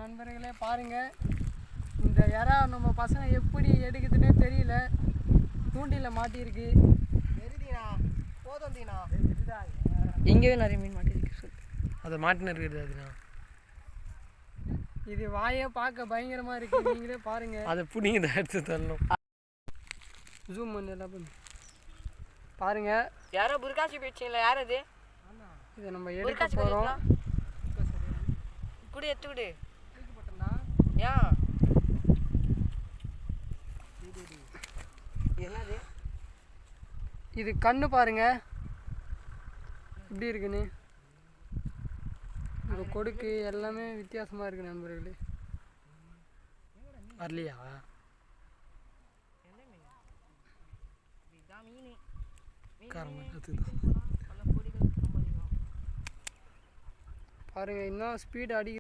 நண்பர்களே பாருங்கள், இந்த இறா நம்ம பசங்க எப்படி எடுக்குதுன்னே தெரியல. தூண்டில மாட்டியிருக்கு. எங்கேயோ நிறைய மீன் மாட்டிருக்கு. அதை மாட்டின இருக்குது அதுண்ணா. இது வாயை பார்க்க பயங்கரமாக இருக்குது. நீங்களே பாருங்கள். அதை பிடிங்க தான் எடுத்து தரணும். ஜூம் பண்ணி எல்லாம் பண்ணு பாருங்கள். யாரோ புர்காசி போயிடுச்சிங்களா? யார் அது? இதை நம்ம எடுக்க போகிறோம். கூட எடுத்துக்கிடு. ஏன் என்னது இது? கண்ணு பாருங்க எப்படி இருக்குன்னு. இந்த கொடுக்கு எல்லாமே வித்தியாசமாக இருக்குது நண்பர்களே. வரலையா? பாருங்க, இன்னும் ஸ்பீட் அடி